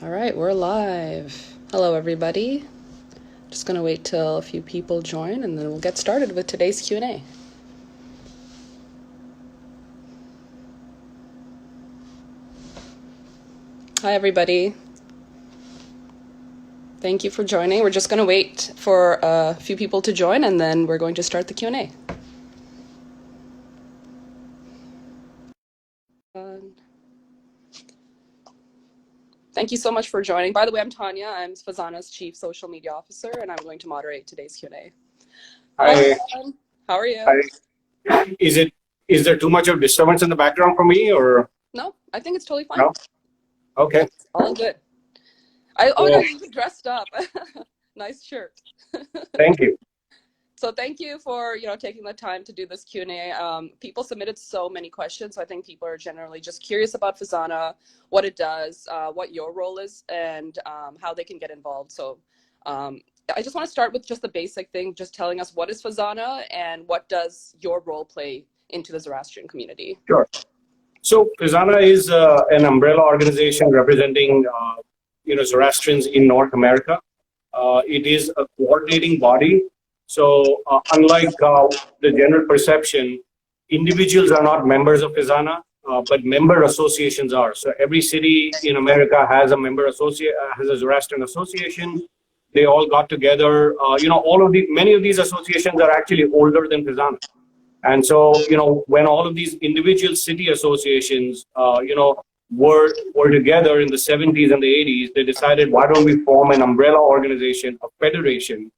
All right, we're live. Hello, everybody. Just going to wait till a few people join and then we'll get started with today's Q&A. Hi, everybody. Thank you for joining. We're just going to wait for a few people to join and then we're going to start the Q&A. Thank you so much for joining. By the way, I'm Tanya. I'm FEZANA's Chief Social Media Officer, and I'm going to moderate today's Q&A. Hi. How are you? Hi. Is there too much of disturbance in the background for me, or No, I think it's totally fine. no? Okay. It's all good. Oh no, you dressed up. Nice shirt. Thank you. So thank you for taking the time to do this Q&A. People submitted so many questions, so I think people are generally just curious about FEZANA, what it does, what your role is, and how they can get involved. So I just want to start with just the basic thing, just telling us what is FEZANA and what does your role play into the Zoroastrian community. Sure. So FEZANA is an umbrella organization representing Zoroastrians in North America. It is a coordinating body. So unlike the general perception, individuals are not members of FEZANA, but member associations are. So every city in America has a has a Zoroastrian association. They all got together. Many of these associations are actually older than FEZANA. And so, when all of these individual city associations, were together in the 70s and the 80s, they decided, why don't we form an umbrella organization, a federation?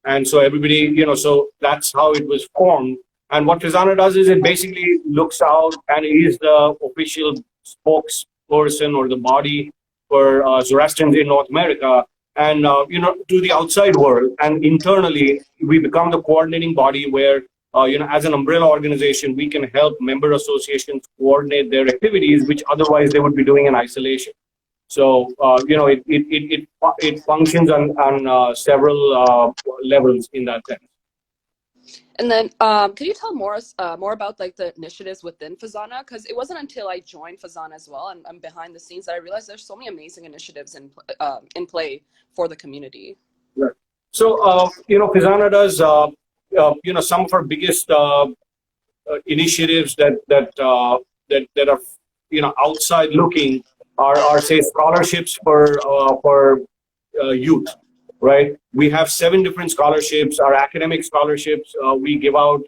And so everybody, so that's how it was formed. And what FEZANA does is it basically looks out and is the official spokesperson or the body for Zoroastrians in North America and, to the outside world. And internally, we become the coordinating body where, as an umbrella organization, we can help member associations coordinate their activities, which otherwise they would be doing in isolation. So, it functions on several levels in that sense. And then, can you tell more about like the initiatives within FEZANA? Because it wasn't until I joined FEZANA as well, and I'm behind the scenes, that I realized there's so many amazing initiatives in play for the community. Right. So, FEZANA does, some of our biggest initiatives that are, outside looking are say scholarships for youth. Right, we have 7 different scholarships. Our academic scholarships, we give out,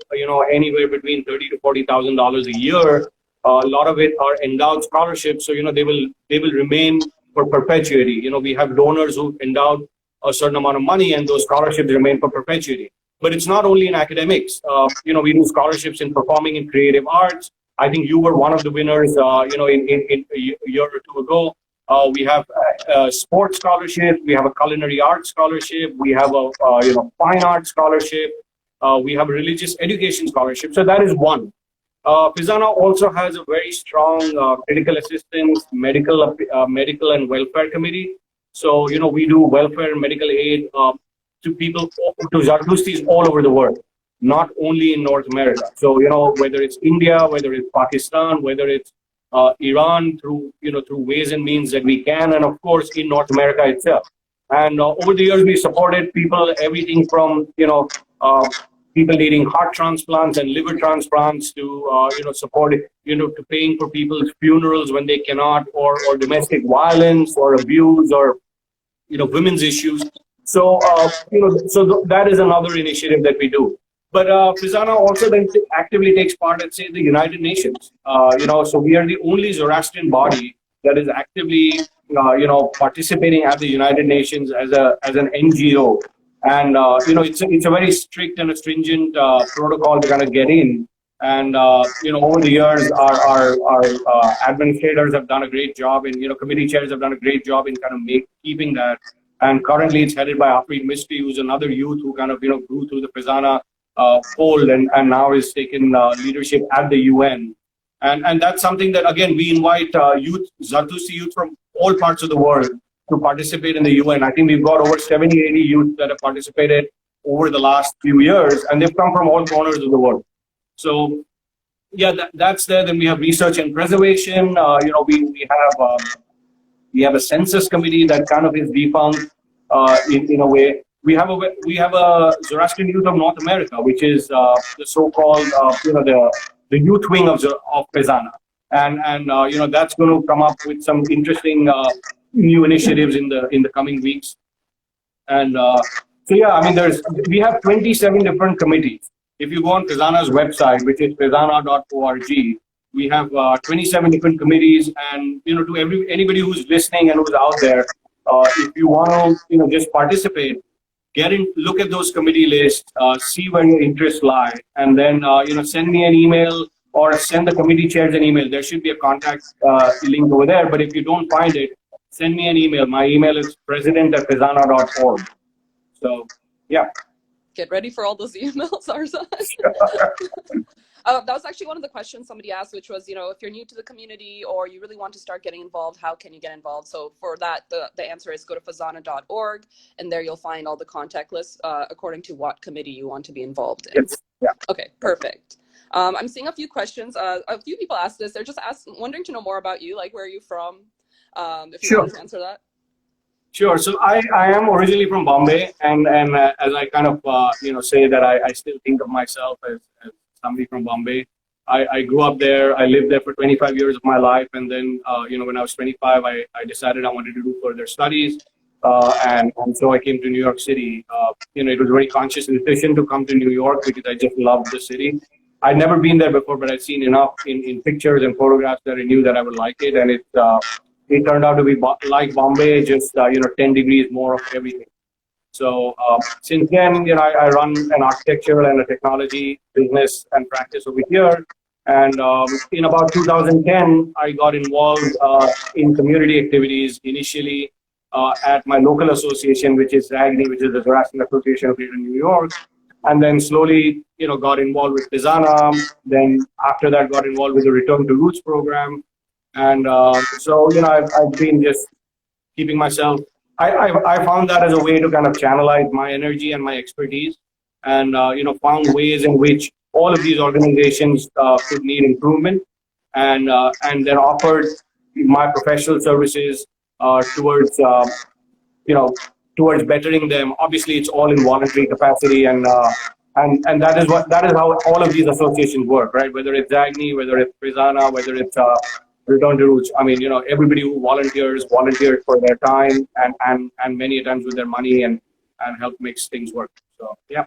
anywhere between $30,000 to $40,000 a year. A lot of it are endowed scholarships, so they will remain for perpetuity. We have donors who endowed a certain amount of money, and those scholarships remain for perpetuity. But it's not only in academics. We do scholarships in performing and creative arts. I think you were one of the winners, in a year or two ago. We have a sports scholarship. We have a culinary arts scholarship. We have a fine arts scholarship. We have a religious education scholarship. So that is one. FEZANA also has a very strong critical assistance, medical and welfare committee. So we do welfare and medical aid to people, to Zartustis all over the world, not only in North America. So whether it's India, whether it's Pakistan, whether it's Iran, through ways and means that we can, and of course in North America itself. And over the years, we supported people, everything from people needing heart transplants and liver transplants to support to paying for people's funerals when they cannot, or domestic violence or abuse, or women's issues. So that is another initiative that we do. But FEZANA also then actively takes part at, say, the United Nations. So we are the only Zoroastrian body that is actively, participating at the United Nations as an NGO. And it's a very strict and a stringent protocol to kind of get in. And over the years, our administrators have done a great job, and committee chairs have done a great job in kind of keeping that. And currently, it's headed by Afreed Mistry, who's another youth who kind of grew through the FEZANA fold and now is taking leadership at the UN. And that's something that, again, we invite Zartusti youth from all parts of the world to participate in the UN. I think we've got over 70, 80 youth that have participated over the last few years, and they've come from all corners of the world. So, yeah, that's there. Then we have research and preservation. We have We have a census committee that kind of is defunct in a way. We have a Zoroastrian Youth of North America, which is the so-called the youth wing of FEZANA, and that's going to come up with some interesting new initiatives in the coming weeks. And so yeah, I mean, we have 27 different committees. If you go on FEZANA's website, which is fezana.org, we have 27 different committees, and to anybody who's listening and who's out there, if you want to just participate, look at those committee lists, see where your interests lie, and then send me an email or send the committee chairs an email. There should be a contact link over there, but if you don't find it, send me an email. My email is president@fezana.org. So yeah. Get ready for all those emails, Arzan. That was actually one of the questions somebody asked, which was, if you're new to the community or you really want to start getting involved, how can you get involved? So for that, the answer is go to fezana.org, and there you'll find all the contact lists according to what committee you want to be involved in. Yes. Yeah. Okay, perfect. I'm seeing a few questions. A few people asked this. They're just wondering to know more about you, like where are you from? If you want to answer that. Sure. So I am originally from Bombay, and as I kind of say that I still think of myself as somebody from Bombay. I grew up there. I lived there for 25 years of my life, and then when I was 25, I decided I wanted to do further studies, and so I came to New York City. It was a very conscious decision to come to New York because I just loved the city. I'd never been there before, but I'd seen enough in pictures and photographs that I knew that I would like it, and it turned out to be like Bombay, just 10 degrees more of everything. So since then, I run an architecture and a technology business and practice over here. And in about 2010, I got involved in community activities initially at my local association, which is ZAGNY, which is the Zoroastrian Association of Greater New York. And then slowly, got involved with FEZANA. Then after that, got involved with the Return to Roots program. And so, I've been just keeping myself. I found that as a way to kind of channelize my energy and my expertise, and found ways in which all of these organizations could need improvement, and then offered my professional services towards towards bettering them. Obviously, it's all in voluntary capacity, and that is how all of these associations work, right? Whether it's ZAGNY, whether it's FEZANA, whether it's Return to Roots. I mean, everybody who volunteers for their time and many times with their money and help makes things work. So yeah.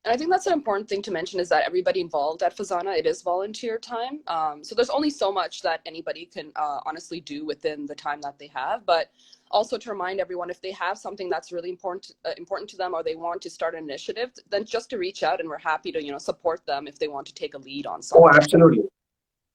And I think that's an important thing to mention, is that everybody involved at FEZANA, it is volunteer time. So there's only so much that anybody can honestly do within the time that they have. But also to remind everyone, if they have something that's really important to them, or they want to start an initiative, then just to reach out, and we're happy to support them if they want to take a lead on something. Oh, absolutely.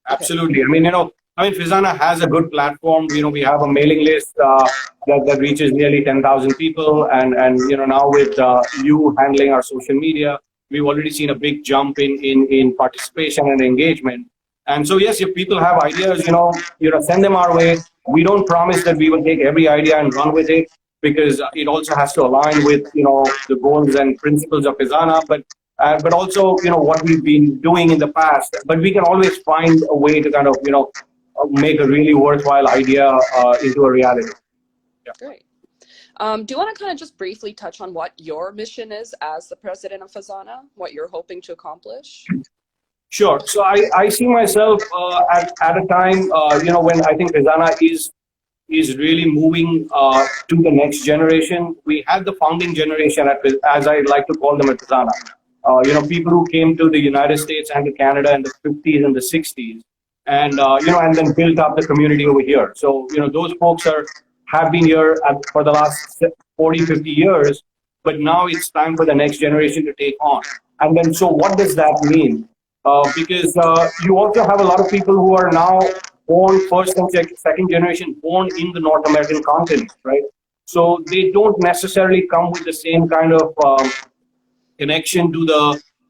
Absolutely. Okay. I mean, FEZANA has a good platform. We have a mailing list that reaches nearly 10,000 people, and now with you handling our social media, we've already seen a big jump in participation and engagement. And so yes, if people have ideas, send them our way. We don't promise that we will take every idea and run with it, because it also has to align with the goals and principles of FEZANA, but also what we've been doing in the past. But we can always find a way to kind of make a really worthwhile idea into a reality. Yeah. Great. Do you want to kind of just briefly touch on what your mission is as the president of FEZANA, what you're hoping to accomplish? Sure. So I see myself at a time, when I think FEZANA is really moving to the next generation. We had the founding generation, as I like to call them, at FEZANA. People who came to the United States and to Canada in the 50s and the 60s. And then built up the community over here. So those folks have been here for the last 40, 50 years, but now it's time for the next generation to take on. And then, so what does that mean? Because you also have a lot of people who are now born first and second generation, born in the North American continent, right? So they don't necessarily come with the same kind of connection to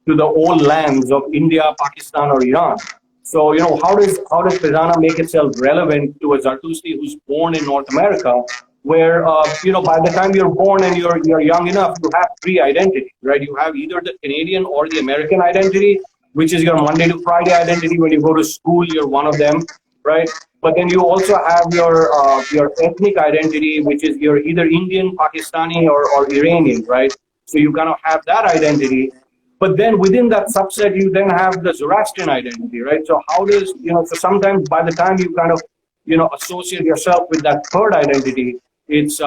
the old lands of India, Pakistan, or Iran. So, how does FEZANA make itself relevant to a Zartusti who's born in North America, where, by the time you're born and you're young enough, you have three identities, right? You have either the Canadian or the American identity, which is your Monday to Friday identity. When you go to school, you're one of them. right? But then you also have your ethnic identity, which is you're either Indian, Pakistani, or Iranian, right? So you kind of have that identity. But then within that subset, you then have the Zoroastrian identity, right? So how does, so sometimes by the time you kind of, associate yourself with that third identity, it's,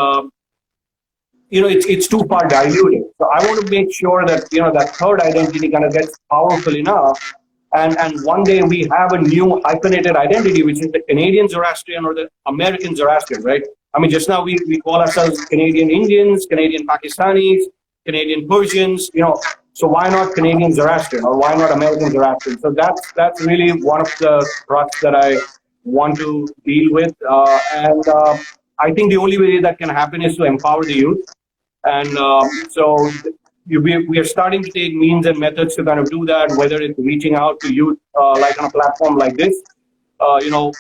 it's too far diluted. So I want to make sure that, that third identity kind of gets powerful enough. And one day we have a new hyphenated identity, which is the Canadian Zoroastrian or the American Zoroastrian, right? I mean, just now we call ourselves Canadian Indians, Canadian Pakistanis, Canadian Persians, so why not Canadian Zoroastrian or why not American Zoroastrian? So that's really one of the thrusts that I want to deal with. And I think the only way that can happen is to empower the youth. And so we are starting to take means and methods to kind of do that, whether it's reaching out to youth, like on a platform like this.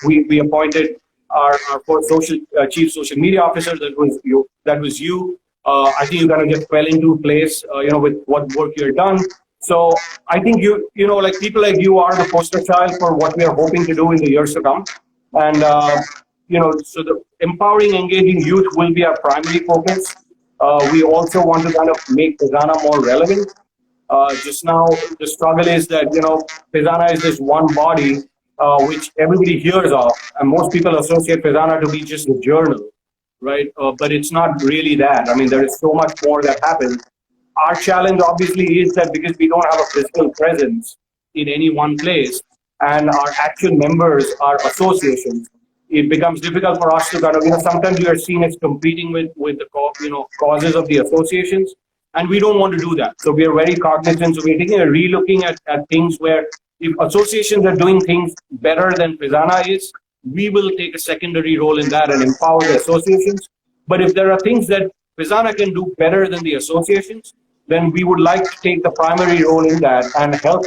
We appointed our first chief social media officer. That was you. I think you kind of just fell into place, with what work you've done. So I think like people like you are the poster child for what we are hoping to do in the years to come. And so the empowering, engaging youth will be our primary focus. We also want to kind of make FEZANA more relevant. Just now, the struggle is that, FEZANA is this one body which everybody hears of, and most people associate FEZANA to be just a journal, right? But it's not really that. I mean, there is so much more that happens. Our challenge, obviously, is that because we don't have a physical presence in any one place, and our actual members are associations, it becomes difficult for us to kind of, sometimes we are seen as competing with the, causes of the associations, and we don't want to do that. So we are very cognizant. So we're taking a relooking at things where if associations are doing things better than FEZANA is, we will take a secondary role in that and empower the associations. But if there are things that FEZANA can do better than the associations, then we would like to take the primary role in that and help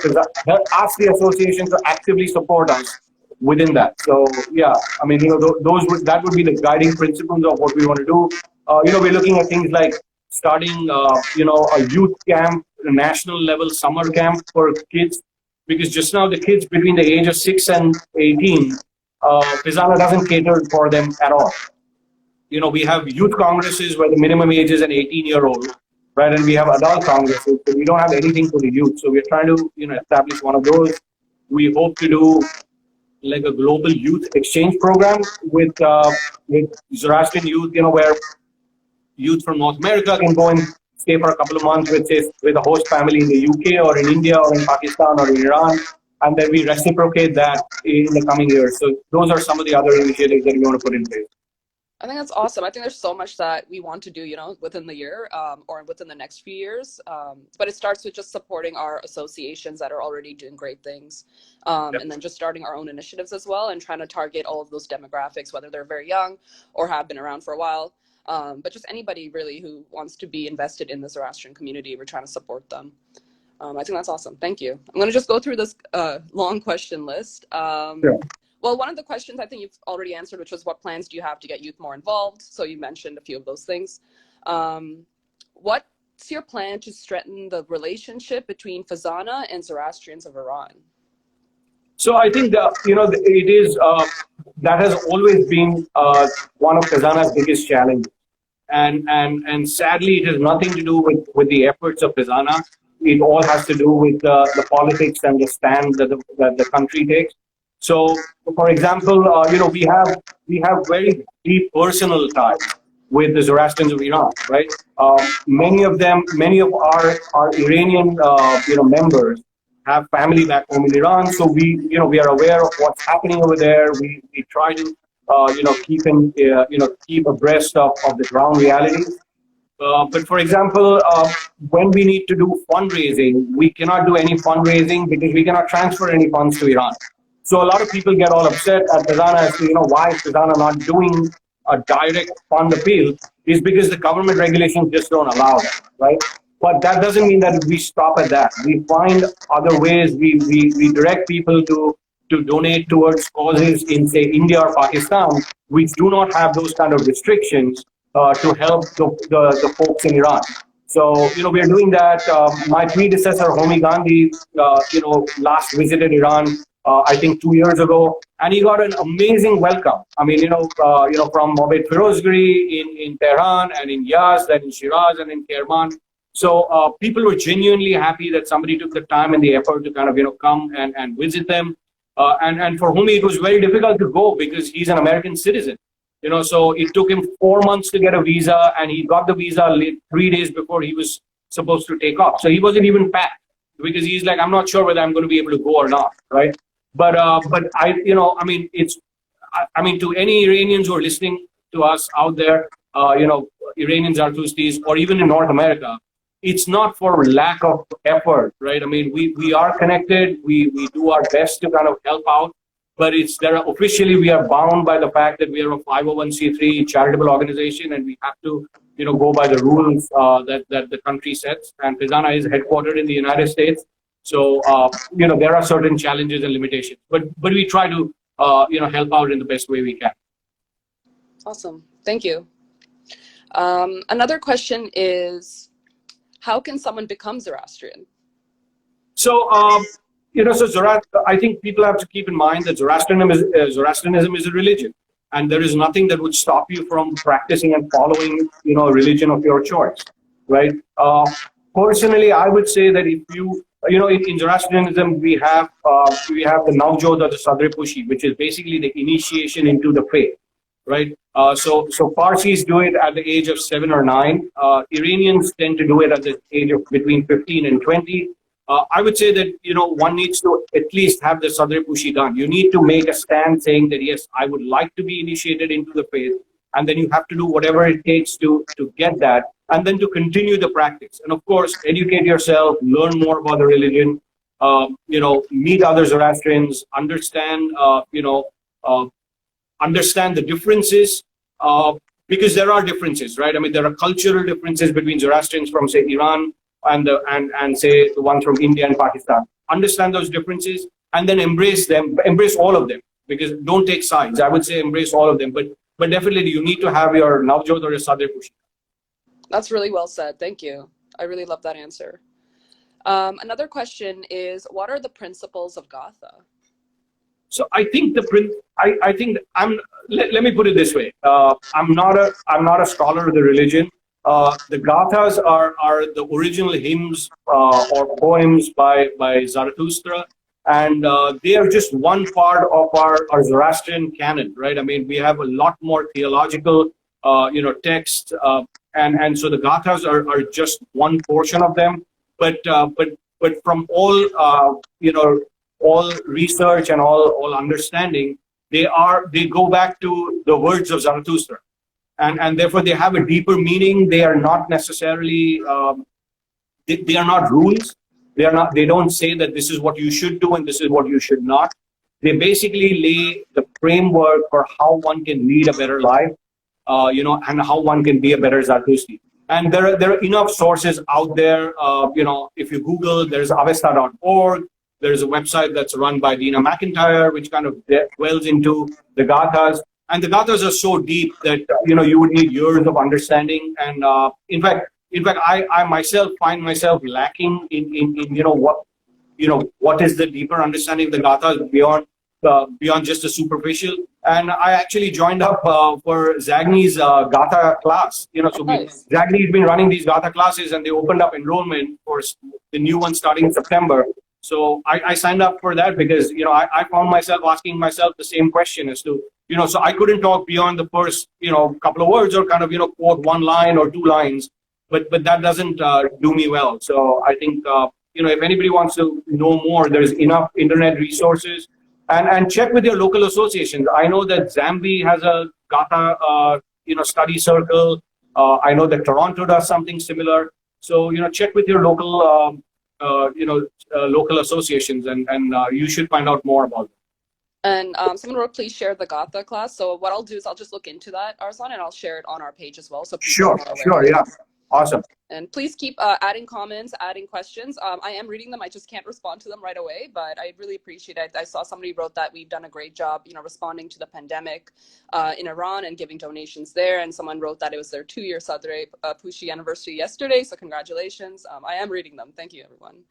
ask the associations to actively support us within that. So yeah, I mean, that would be the guiding principles of what we want to do. We're looking at things like starting, a youth camp, a national level summer camp for kids, because just now the kids between the age of 6 and 18, FEZANA doesn't cater for them at all. We have youth congresses where the minimum age is an 18-year-old, right? And we have adult congresses, but we don't have anything for the youth. So we're trying to, establish one of those. We hope to do like a global youth exchange program with Zoroastrian youth, where youth from North America can go and stay for a couple of months with a host family in the UK or in India or in Pakistan or in Iran, and then we reciprocate that in the coming years. So those are some of the other initiatives that we want to put in place. I think that's awesome. I think there's so much that we want to do, within the year or within the next few years. But it starts with just supporting our associations that are already doing great things. Yep. And then just starting our own initiatives as well and trying to target all of those demographics, whether they're very young or have been around for a while. But just anybody really who wants to be invested in the Zoroastrian community, we're trying to support them. I think that's awesome. Thank you. I'm going to just go through this long question list. Sure. Well, one of the questions I think you've already answered, which was what plans do you have to get youth more involved? So you mentioned a few of those things. What's your plan to strengthen the relationship between FEZANA and Zoroastrians of Iran? So I think that, it is, that has always been one of FEZANA's biggest challenges. And sadly, it has nothing to do with the efforts of FEZANA. It all has to do with the politics and the stand that the country takes. So, for example, we have very deep personal ties with the Zoroastrians of Iran, right? Many of our Iranian, members have family back home in Iran, so we are aware of what's happening over there. We try to, keep abreast of the ground realities. But for example, when we need to do fundraising, we cannot do any fundraising because we cannot transfer any funds to Iran. So a lot of people get all upset at FEZANA as to, why is FEZANA not doing a direct fund appeal, is because the government regulations just don't allow that, right? But that doesn't mean that we stop at that. We find other ways. We direct people to donate towards causes in, say, India or Pakistan, which do not have those kind of restrictions to help the folks in Iran. So, we are doing that. My predecessor, Homi Gandhi, last visited Iran I think 2 years ago, and he got an amazing welcome. I mean, from Mohammad Firozgari in Tehran and in Yazd and in Shiraz and in Kerman. So people were genuinely happy that somebody took the time and the effort to kind of, come and visit them. And for whom it was very difficult to go because he's an American citizen. So it took him 4 months to get a visa, and he got the visa 3 days before he was supposed to take off. So he wasn't even packed because he's like, I'm not sure whether I'm going to be able to go or not, right? But to any Iranians who are listening to us out there, Iranian Zartustis, or even in North America, it's not for lack of effort, right? I mean, we are connected. We do our best to kind of help out, but officially we are bound by the fact that we are a 501c3 charitable organization, and we have to, go by the rules that the country sets. And FEZANA is headquartered in the United States. So, there are certain challenges and limitations, but we try to, help out in the best way we can. Awesome. Thank you. Another question is, how can someone become Zoroastrian? So, I think people have to keep in mind that Zoroastrianism is a religion, and there is nothing that would stop you from practicing and following, a religion of your choice, right? Personally, I would say that if you, in Zoroastrianism, we have the Navjot or the Sadr Pushi, which is basically the initiation into the faith, right? So Parsis do it at the age of 7 or 9. Iranians tend to do it at the age of between 15 and 20. I would say that, one needs to at least have the Sadr Pushi done. You need to make a stand saying that, yes, I would like to be initiated into the faith. And then you have to do whatever it takes to get that, and then to continue the practice. And of course, educate yourself, learn more about the religion, meet other Zoroastrians, understand the differences, because there are differences, right? I mean, there are cultural differences between Zoroastrians from, say, Iran and say the ones from India and Pakistan. Understand those differences and then embrace them, embrace all of them, because don't take sides. I would say embrace all of them, but definitely you need to have your Navjot or your Sadr Pushi. That's really well said. Thank you. I really love that answer. Another question is, what are the principles of Gatha? So I think let me put it this way. I'm not a scholar of the religion. The Gathas are the original hymns or poems by Zarathustra, and they are just one part of our Zoroastrian canon, right? I mean, we have a lot more theological, texts, and so the Gathas are just one portion of them. But from all all research and all understanding, they go back to the words of Zarathustra. And therefore they have a deeper meaning. They are not necessarily, they are not rules. They don't say that this is what you should do and this is what you should not. They basically lay the framework for how one can lead a better life, and how one can be a better Zarathustri. And there are enough sources out there. If you Google, there's avesta.org. There's a website that's run by Dina McIntyre, which kind of dwells into the Gathas. And the Gathas are so deep that, you would need years of understanding. And in fact, I myself find myself lacking in what is the deeper understanding of the Gathas beyond just the superficial. And I actually joined up for Zagni's Gatha class. Nice. Zagni's been running these Gatha classes, and they opened up enrollment for the new one starting in September. So I signed up for that because, I found myself asking myself the same question as to, so I couldn't talk beyond the first, couple of words or kind of, quote one line or two lines, but that doesn't do me well. So I think, if anybody wants to know more, there's enough internet resources, and check with your local associations. I know that Zambi has a Gatha, study circle. I know that Toronto does something similar. So, check with your local, local associations, and you should find out more about them. And someone wrote, please share the Gatha class. So what I'll do is I'll just look into that, Arzan, and I'll share it on our page as well. So sure, yeah. Awesome. And please keep adding comments, adding questions. I am reading them. I just can't respond to them right away, but I really appreciate it. I saw somebody wrote that we've done a great job, responding to the pandemic in Iran and giving donations there. And someone wrote that it was their 2-year Sadr Pushi anniversary yesterday. So congratulations. I am reading them. Thank you, everyone.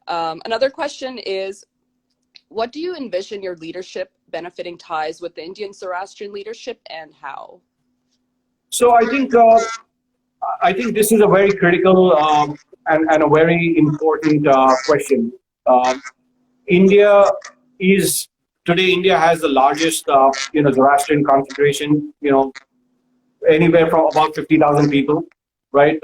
Another question is, What do you envision your leadership benefiting ties with the Indian Zoroastrian leadership, and how? So I think this is a very critical and a very important question. Um, India is today. India has the largest Zoroastrian concentration. Anywhere from about 50,000 people, right?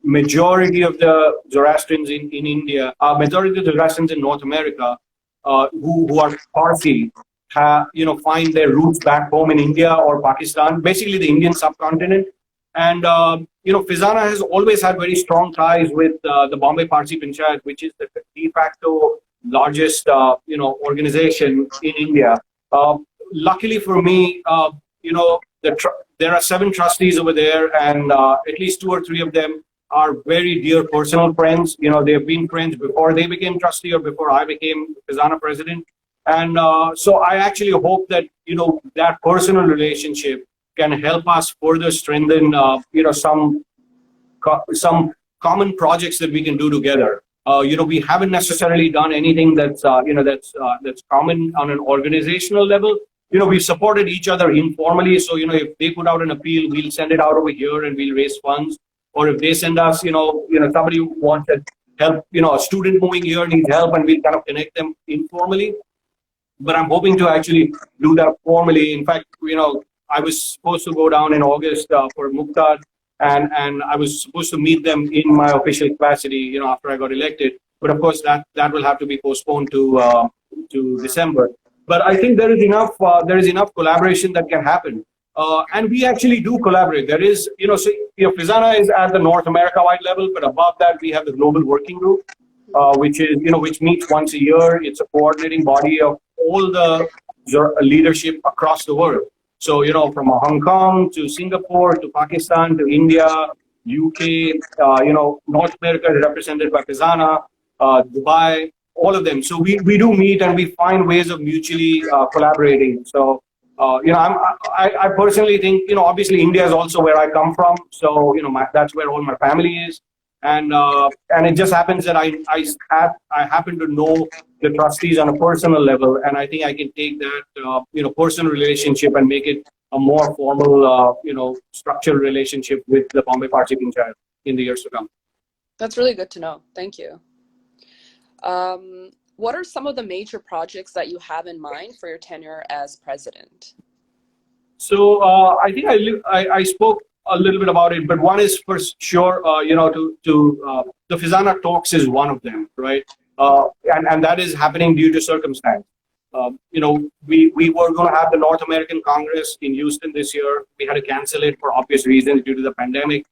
Majority of the Zoroastrians in India, majority of the Zoroastrians in North America, who are Parsi, find their roots back home in India or Pakistan, basically the Indian subcontinent. And FEZANA has always had very strong ties with the Bombay Parsi Panchayat, which is the de facto largest organization in India. Luckily for me, there are 7 trustees over there, and at least 2 or 3 of them are very dear personal friends. They've been friends before they became trustee or before I became FEZANA president. And so I actually hope that, that personal relationship can help us further strengthen, some common projects that we can do together. We haven't necessarily done anything that's common on an organizational level. We've supported each other informally. So, if they put out an appeal, we'll send it out over here and we'll raise funds. Or if they send us, somebody who wants help, a student moving here needs help, and we'll kind of connect them informally. But I'm hoping to actually do that formally. In fact, I was supposed to go down in August for Muqtad, and I was supposed to meet them in my official capacity, after I got elected. But of course, that will have to be postponed to December. But I think there is enough collaboration that can happen, and we actually do collaborate. There is, FEZANA is at the North America-wide level, but above that we have the Global Working Group, which meets once a year. It's a coordinating body of all the leadership across the world. So, from Hong Kong to Singapore to Pakistan to India, UK, North America is represented by FEZANA, Dubai, all of them. So we do meet and we find ways of mutually collaborating. So, I personally think, obviously India is also where I come from. So, that's where all my family is. And it just happens that I happen to know the trustees on a personal level, and I think I can take that personal relationship and make it a more formal structured relationship with the Bombay Parsi Panchayat in the years to come. That's really good to know. Thank you. What are some of the major projects that you have in mind for your tenure as president? So I think I spoke a little bit about it, but one is for sure, the FEZANA talks is one of them, right? And that is happening due to circumstance. We were going to have the North American Congress in Houston this year. We had to cancel it for obvious reasons due to the pandemic.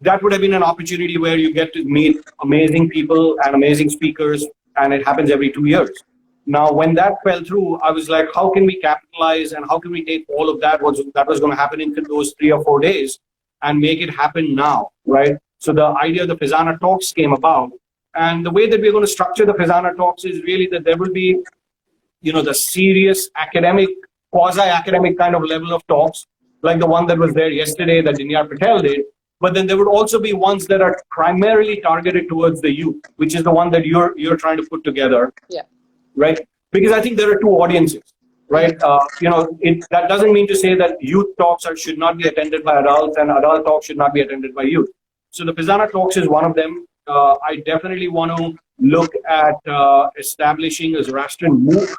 That would have been an opportunity where you get to meet amazing people and amazing speakers, and it happens every 2 years. Now, when that fell through, I was like, how can we capitalize and how can we take all of that was going to happen into those 3 or 4 days and make it happen now, right? So the idea of the FEZANA talks came about. And the way that we're going to structure the FEZANA talks is really that there will be, the serious academic, quasi-academic kind of level of talks, like the one that was there yesterday that Dinyar Patel did. But then there would also be ones that are primarily targeted towards the youth, which is the one that you're trying to put together. Yeah. Right? Because I think there are 2 audiences, right? That doesn't mean to say that youth talks should not be attended by adults and adult talks should not be attended by youth. So the FEZANA talks is one of them. I definitely want to look at establishing a Zoroastrian MOOC.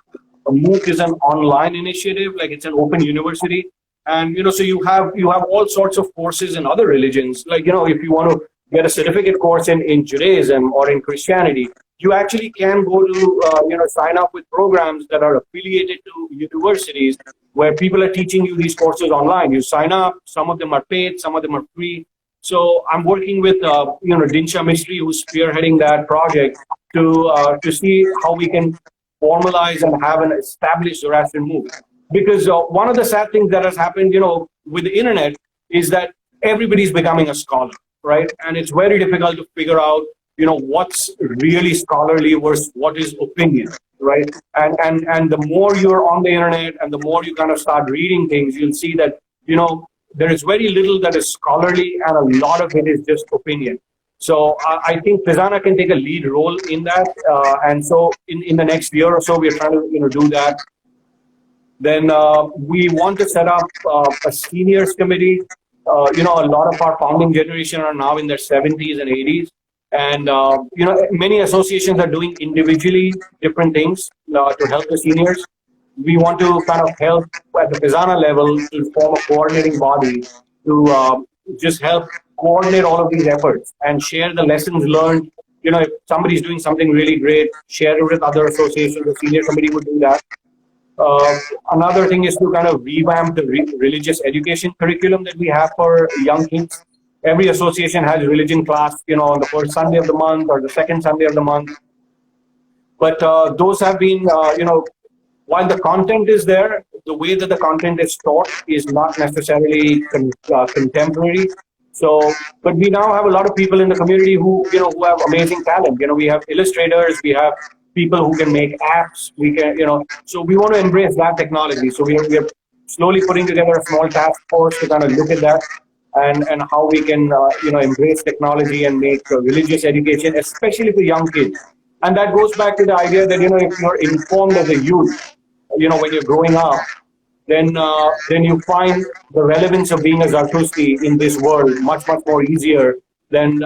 A MOOC is an online initiative, like it's an open university. And, so you have all sorts of courses in other religions. Like, if you want to get a certificate course in Judaism or in Christianity, you actually can go to, sign up with programs that are affiliated to universities where people are teaching you these courses online. You sign up, some of them are paid, some of them are free. So I'm working with, Dinsha Mistry, who's spearheading that project to see how we can formalize and have an established Zoroastrian MOOC. Because one of the sad things that has happened, with the internet is that everybody's becoming a scholar, right? And it's very difficult to figure out, what's really scholarly versus what is opinion, right? And the more you're on the internet and the more you kind of start reading things, you'll see that, there is very little that is scholarly and a lot of it is just opinion. So I think FEZANA can take a lead role in that. And so in the next year or so, we're trying to do that. Then we want to set up a seniors committee. A lot of our founding generation are now in their 70s and 80s. And, many associations are doing individually different things to help the seniors. We want to kind of help at the FEZANA level to form a coordinating body to just help coordinate all of these efforts and share the lessons learned. If somebody's doing something really great, share it with other associations. The senior committee would do that. Another thing is to kind of revamp the religious education curriculum that we have for young kids. Every association has religion class, on the first Sunday of the month or the second Sunday of the month. But those have been, while the content is there, the way that the content is taught is not necessarily contemporary. So, but we now have a lot of people in the community who have amazing talent. We have illustrators, we have people who can make apps. We can, so we want to embrace that technology. So we are slowly putting together a small task force to kind of look at that and how we can, embrace technology and make religious education, especially for young kids. And that goes back to the idea that, if you're informed as a youth, when you're growing up, then you find the relevance of being a Zartusti in this world much more easier than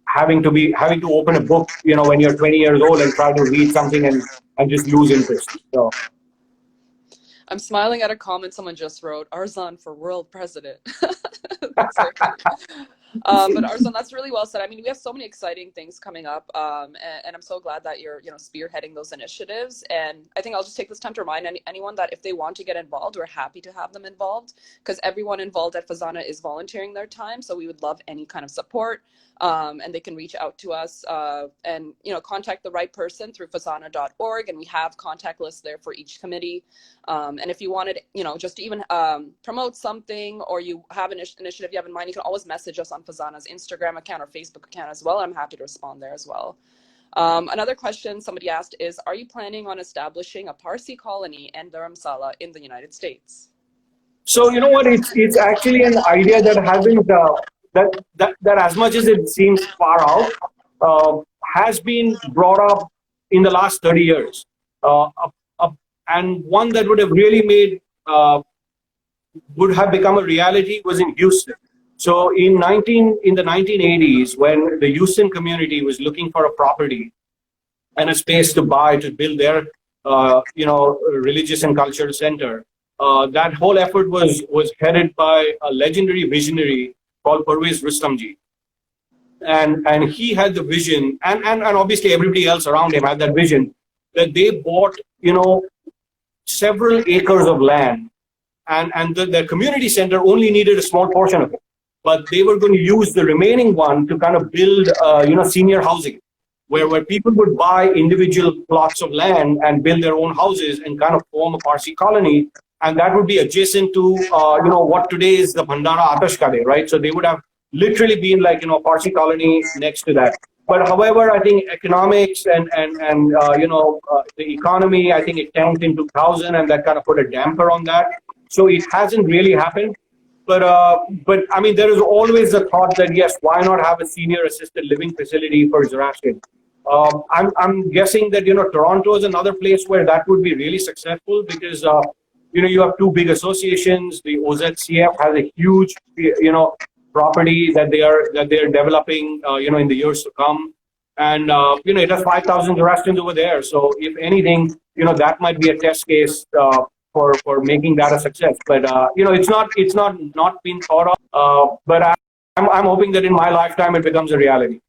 having to open a book when you're 20 years old and try to read something and just lose interest. So I'm smiling at a comment someone just wrote, Arzan for world president. But Arzan, that's really well said. I mean, we have so many exciting things coming up, and I'm so glad that you're, spearheading those initiatives. And I think I'll just take this time to remind anyone that if they want to get involved, we're happy to have them involved, because everyone involved at FEZANA is volunteering their time. So we would love any kind of support, and they can reach out to us and contact the right person through FEZANA.org, and we have contact lists there for each committee. And if you wanted, just to even promote something, or you have an initiative you have in mind, you can always message us on FEZANA's Instagram account or Facebook account as well. I'm happy to respond there as well. Another question somebody asked is, are you planning on establishing a Parsi colony and Dharamsala in the United States? So you know what, it's actually an idea that hasn't that as much as it seems far out, has been brought up in the last 30 years, and one that would have really would have become a reality was in Houston. So in the 1980s, when the Houston community was looking for a property and a space to build their religious and cultural center, that whole effort was headed by a legendary visionary called Parvez Rustamji. And he had the vision, and obviously everybody else around him had that vision, that they bought, several acres of land, and the community center only needed a small portion of it. But they were going to use the remaining one to kind of build, senior housing, where people would buy individual plots of land and build their own houses and kind of form a Parsi colony. And that would be adjacent to, what today is the Bhandara Atashkade, right? So they would have literally been like, Parsi colony next to that. But however, I think economics and the economy, I think it tanked in 2000, and that kind of put a damper on that. So it hasn't really happened. But I mean, there is always the thought that, yes, why not have a senior assisted living facility for Zoroastrian? I'm guessing that, Toronto is another place where that would be really successful, because, you have two big associations. The OZCF has a huge, property that they are developing, in the years to come. And, it has 5,000 Zoroastrians over there. So if anything, that might be a test case, for making that a success. But it's not been thought of. But I'm hoping that in my lifetime it becomes a reality.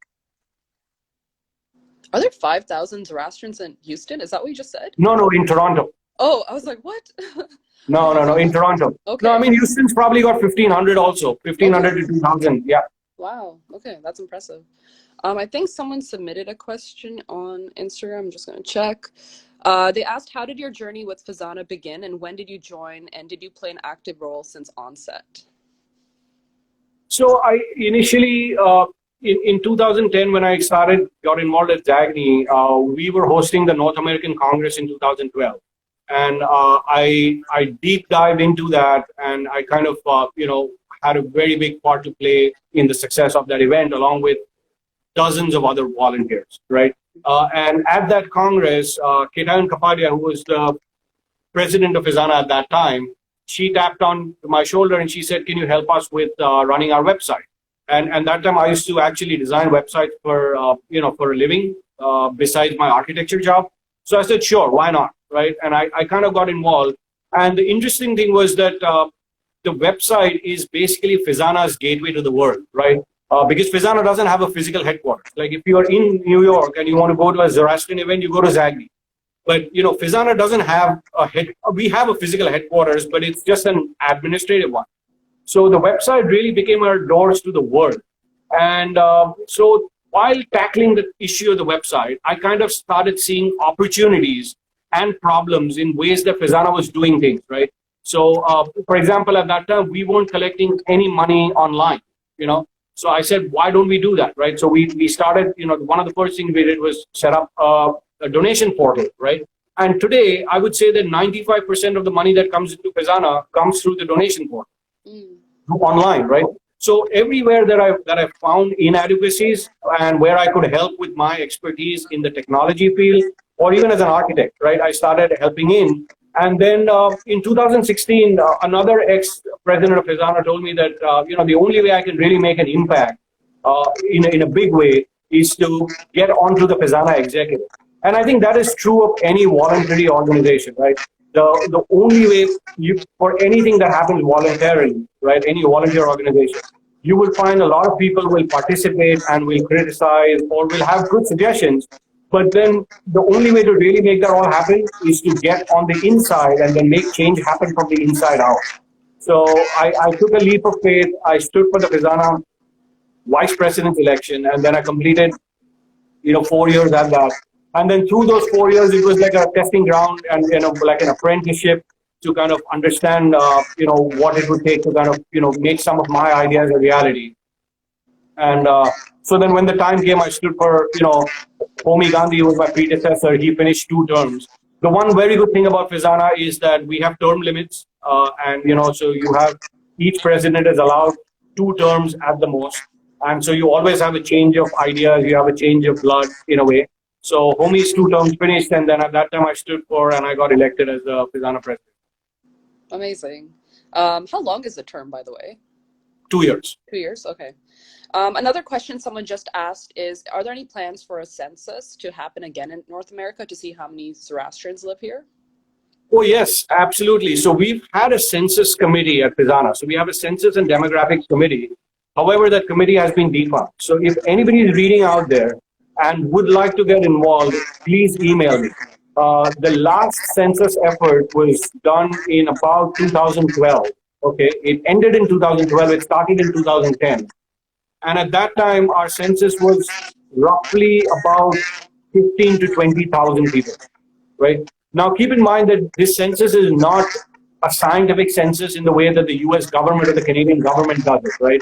Are there 5,000 Zoroastrians in Houston? Is that what you just said? No, in Toronto. Oh, I was like, what? No, in Toronto. Okay. No, I mean, Houston's probably got 1,500 also, 1,500 to 2,000. Yeah. Wow. Okay, that's impressive. I think someone submitted a question on Instagram. I'm just going to check. They asked, how did your journey with FEZANA begin, and when did you join, and did you play an active role since onset? So I initially, in 2010, when I got involved at Zagni, we were hosting the North American Congress in 2012. And I deep dived into that, and I kind of, had a very big part to play in the success of that event, along with dozens of other volunteers, right? And at that Congress, Ketan Kapadia, who was the president of FEZANA at that time, she tapped on my shoulder and she said, "Can you help us with running our website?" And that time I used to actually design websites for for a living besides my architecture job. So I said, "Sure, why not?" Right? And I kind of got involved. And the interesting thing was that the website is basically FEZANA's gateway to the world, right? Because FEZANA doesn't have a physical headquarters. Like if you are in New York and you want to go to a Zoroastrian event, you go to ZAGNY. But FEZANA doesn't have we have a physical headquarters, but it's just an administrative one. So the website really became our doors to the world. And so while tackling the issue of the website, I kind of started seeing opportunities and problems in ways that FEZANA was doing things, right? So, for example, at that time, we weren't collecting any money online, So I said, why don't we do that, right? So we started, one of the first things we did was set up a donation portal, right? And today, I would say that 95% of the money that comes into FEZANA comes through the donation portal, online, right? So everywhere that I found inadequacies and where I could help with my expertise in the technology field, or even as an architect, right? I started helping in. And then in 2016, another ex-president of FEZANA told me that, the only way I can really make an impact in a big way is to get onto the FEZANA executive. And I think that is true of any voluntary organization, right? The only way for anything that happens voluntarily, right? Any volunteer organization, you will find a lot of people will participate and will criticize or will have good suggestions. But then the only way to really make that all happen is to get on the inside and then make change happen from the inside out. So I took a leap of faith. I stood for the FEZANA vice president's election, and then I completed, 4 years at that. And then through those 4 years, it was like a testing ground and, like an apprenticeship to kind of understand, what it would take to kind of, make some of my ideas a reality. And so then when the time came, I stood for, Homi Gandhi, who was my predecessor. He finished 2 terms. The one very good thing about FEZANA is that we have term limits. And, so you have each president is allowed 2 terms at the most. And so you always have a change of ideas. You have a change of blood in a way. So Homi's 2 terms finished. And then at that time I stood for and I got elected as the FEZANA president. Amazing. How long is the term, by the way? 2 years. 2 years? Okay. Another question someone just asked is, are there any plans for a census to happen again in North America to see how many Zoroastrians live here? Oh, yes, absolutely. So we've had a census committee at FEZANA. So we have a census and demographics committee. However, that committee has been defunct. So if anybody is reading out there and would like to get involved, please email me. The last census effort was done in about 2012. Okay, it ended in 2012. It started in 2010. And at that time, our census was roughly about 15 to 20,000 people, right? Now, keep in mind that this census is not a scientific census in the way that the US government or the Canadian government does it, right?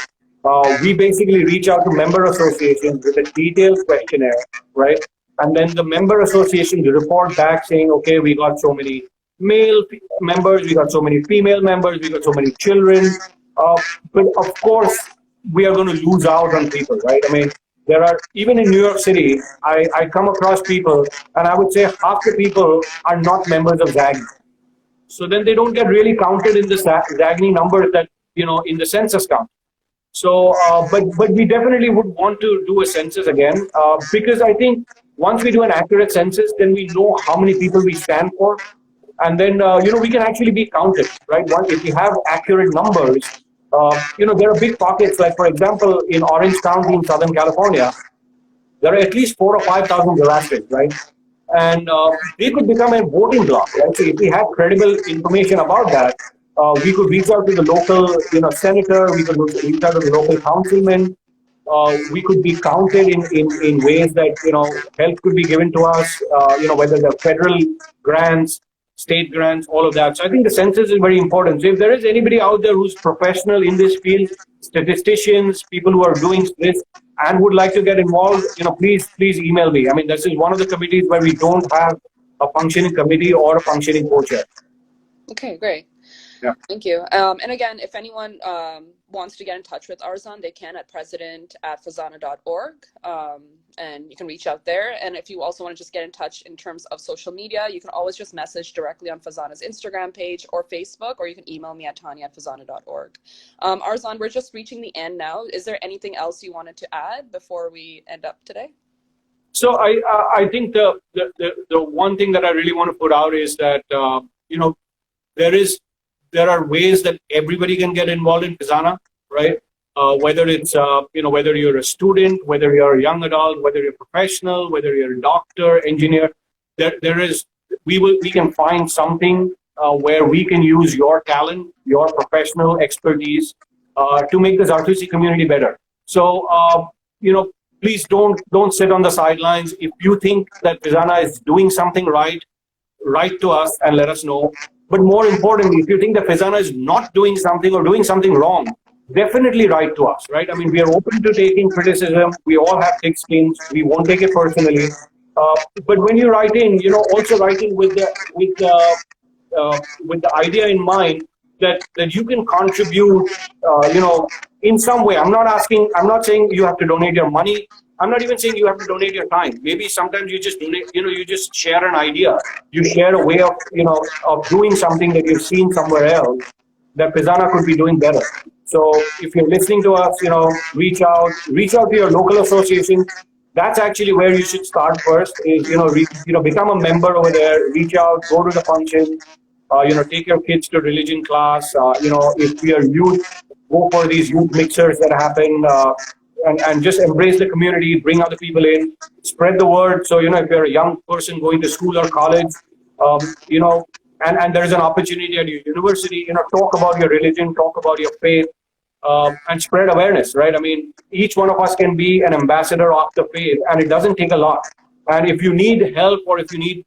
We basically reach out to member associations with a detailed questionnaire, right? And then the member associations report back saying, okay, we got so many male members, we got so many female members, we got so many children. But of course, we are going to lose out on people, right? I mean, there are, even in New York City, I come across people, and I would say half the people are not members of ZAGNY. So then they don't get really counted in the ZAGNY numbers that, in the census count. So, but we definitely would want to do a census again, because I think once we do an accurate census, then we know how many people we stand for. And then, we can actually be counted, right? If we have accurate numbers, there are big pockets, like, for example, in Orange County in Southern California, there are at least 4,000 or 5,000 Zoroastrians, right? And they could become a voting bloc, right? So if we have credible information about that, we could reach out to the local, senator, we could reach out to the local councilman, we could be counted in ways that, help could be given to us, whether they're federal grants, state grants, all of that. So I think the census is very important. So if there is anybody out there who's professional in this field, statisticians, people who are doing this and would like to get involved, please email me. I mean, this is one of the committees where we don't have a functioning committee or a functioning co-chair. Okay, great. Yeah. Thank you. And again, if anyone wants to get in touch with Arzan, they can at president@fezana.org. And you can reach out there. And if you also want to just get in touch in terms of social media, you can always just message directly on FEZANA's Instagram page or Facebook, or you can email me at tanya@fezana.org. Arzan, we're just reaching the end now. Is there anything else you wanted to add before we end up today? So I think the one thing that I really want to put out is that you know, there are ways that everybody can get involved in FEZANA, right? Whether it's whether you're a student, whether you're a young adult, whether you're a professional, whether you're a doctor, engineer, we can find something where we can use your talent, your professional expertise to make the Zoroastrian community better. So please don't sit on the sidelines. If you think that FEZANA is doing something right, write to us and let us know. But more importantly, if you think that FEZANA is not doing something or doing something wrong, definitely write to us, right? I mean, we are open to taking criticism. We all have thick skins. We won't take it personally. But when you write in, also write in with the idea in mind that you can contribute, in some way. I'm not saying you have to donate your money. I'm not even saying you have to donate your time. Maybe sometimes you just donate, you just share an idea. You share a way of doing something that you've seen somewhere else that FEZANA could be doing better. So if you're listening to us, reach out to your local association. That's actually where you should start first is, become a member over there, reach out, go to the function, take your kids to religion class. If you're youth, go for these youth mixers that happen, and just embrace the community, bring other people in, spread the word. So, if you're a young person going to school or college, and there's an opportunity at your university, talk about your religion, talk about your faith, and spread awareness, right? I mean, each one of us can be an ambassador of the faith, and it doesn't take a lot. And if you need help or if you need,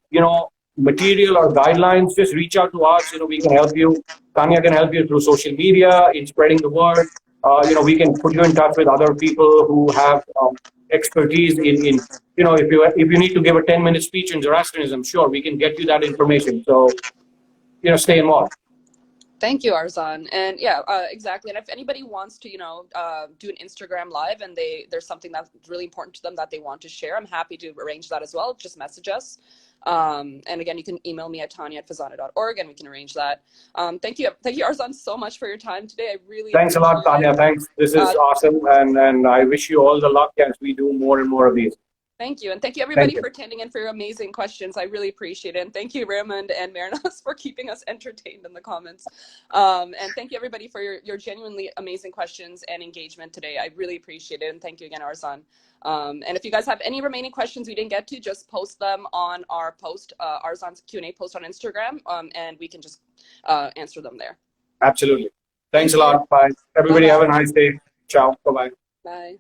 material or guidelines, just reach out to us. We can help you. Tanya can help you through social media in spreading the word. We can put you in touch with other people who have expertise in if you need to give a 10-minute speech in Zoroastrianism, sure, we can get you that information. So, stay involved. Thank you, Arzan. And yeah, exactly. And if anybody wants to, do an Instagram live and there's something that's really important to them that they want to share, I'm happy to arrange that as well. Just message us. And again, you can email me at tanya@fezana.org and we can arrange that. Thank you, Arzan, so much for your time today. I really thanks a lot, Tanya. Thanks. This is awesome, and I wish you all the luck as we do more and more of these. Thank you. And thank you, everybody, for attending and for your amazing questions. I really appreciate it. And thank you, Raymond and Marinas, for keeping us entertained in the comments. And thank you, everybody, for your genuinely amazing questions and engagement today. I really appreciate it. And thank you again, Arzan. And if you guys have any remaining questions we didn't get to, just post them on our post, Arzan's Q&A post on Instagram, and we can just answer them there. Absolutely. Thanks a lot. Bye. Everybody have a nice day. Ciao. Bye-bye. Bye.